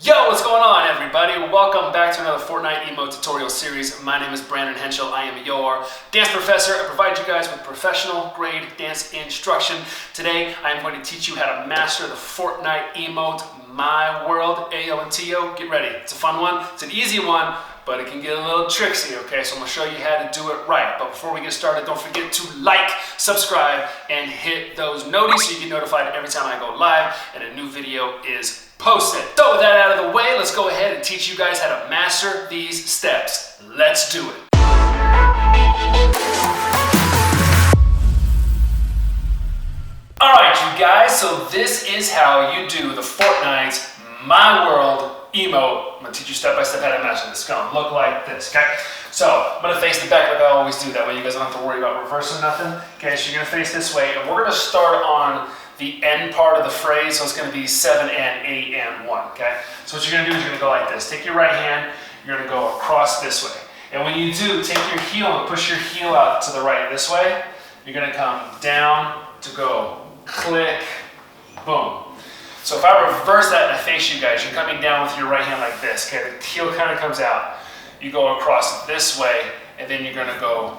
Yo, what's going on, everybody? Welcome back to another Fortnite emote tutorial series. My name is Brandon Henschel. I am your dance professor. I provide you guys with professional grade dance instruction. Today, I am going to teach you how to master the Fortnite emote, My World, AO and TO. Get ready. It's a fun one. It's an easy one, but it can get a little tricksy, okay? So I'm gonna show you how to do it right. But before we get started, don't forget to like, subscribe, and hit those noties so you get notified every time I go live and a new video is posted. So with that out of the way, let's go ahead and teach you guys how to master these steps. Let's do it. All right, you guys, so this is how you do the Fortnite My World emote. I'm gonna teach you step by step how to master this. It's gonna look like this, okay? So I'm gonna face the back like I always do. That way you guys don't have to worry about reversing nothing. Okay, so you're gonna face this way, and we're gonna start on the end part of the phrase, so it's gonna be 7 and 8 and 1, okay? So what you're gonna do is you're gonna go like this. Take your right hand, you're gonna go across this way. And when you do, take your heel and push your heel out to the right this way. You're gonna come down to go click, boom. So if I reverse that and I face you guys, you're coming down with your right hand like this, okay? The heel kind of comes out. You go across this way, and then you're gonna go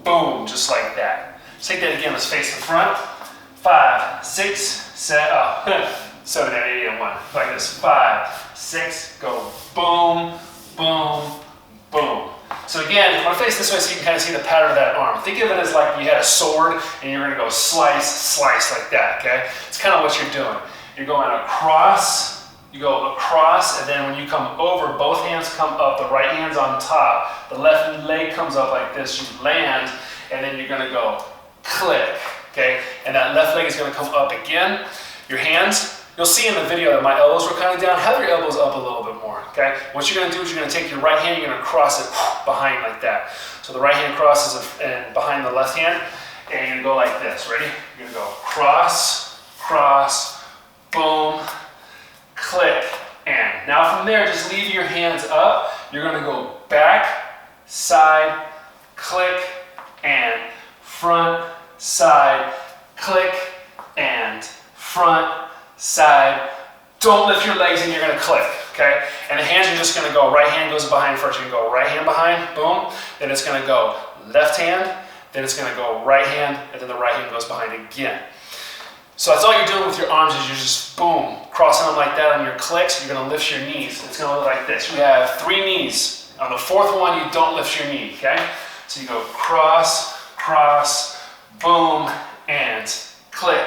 boom, just like that. Let's take that again, let's face the front. 5, 6, 7, 7, 8, and 1. Like this. 5, 6, go boom, boom, boom. So again, I'm gonna face this way so you can kind of see the pattern of that arm. Think of it as like you had a sword and you're gonna go slice, slice like that, okay? It's kind of what you're doing. You're going across, you go across, and then when you come over, both hands come up, the right hand's on top, the left leg comes up like this, you land, and then you're gonna go click. Okay, and that left leg is going to come up again. Your hands, you'll see in the video that my elbows were kind of down. Have your elbows up a little bit more, okay? What you're going to do is you're going to take your right hand, you're going to cross it behind like that. So the right hand crosses behind the left hand, and you're going to go like this. Ready? You're going to go cross, cross, boom, click, and. Now from there, just leave your hands up. You're going to go back, side, click, and front, side, click, and front, side. Don't lift your legs and you're gonna click, okay? And the hands are just gonna go, right hand goes behind first. You can go right hand behind, boom. Then it's gonna go left hand, then it's gonna go right hand, and then the right hand goes behind again. So that's all you're doing with your arms is you're just, boom, crossing them like that on your clicks. You're gonna lift your knees. It's gonna look like this. You have 3 knees. On the 4th one, you don't lift your knee, okay? So you go cross, cross, boom, and click,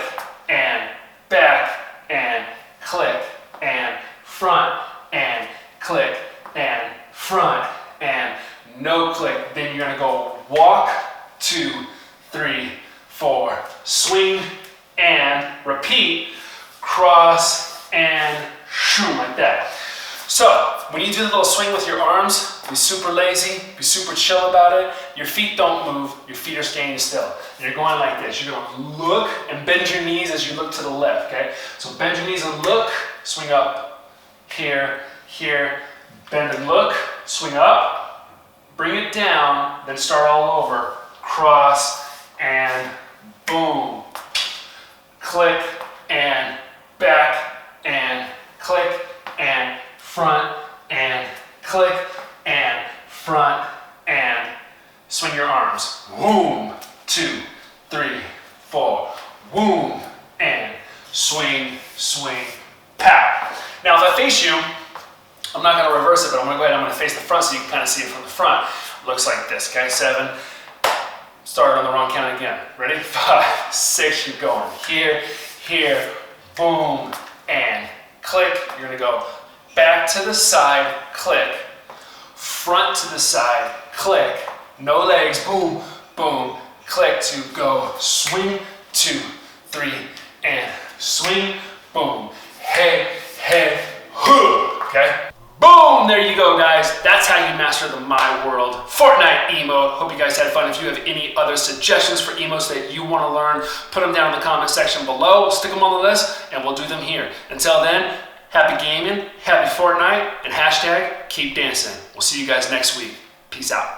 and back, and click, and front, and click, and front, and no click. Then you're gonna go walk, 2, 3, 4, swing, and repeat, cross, and shoom, like that. So, when you do the little swing with your arms, be super lazy, be super chill about it. Your feet don't move, your feet are staying still. And you're going like this. You're going to look and bend your knees as you look to the left, okay? So bend your knees and look, swing up, here, here, bend and look, swing up, bring it down, then start all over, cross, and boom. Click, and back, and click, and front, and click, and front, and swing your arms. Boom, 2, 3, 4, boom, and swing, swing, pow. Now if I face you, I'm not gonna reverse it, but I'm gonna go ahead and I'm gonna face the front so you can kind of see it from the front. Looks like this, okay? 7, started on the wrong count again. Ready? 5, 6, you're going here, here, boom, and click. You're gonna go back to the side, click, front to the side, click, no legs, boom, boom, click to go, swing, 2, 3, and swing, boom, hey, hey, hoo, okay? Boom, there you go, guys. That's how you master the My World Fortnite emote. Hope you guys had fun. If you have any other suggestions for emotes that you want to learn, put them down in the comment section below, stick them on the list, and we'll do them here. Until then, happy gaming, happy Fortnite, and hashtag keep dancing. We'll see you guys next week. Peace out.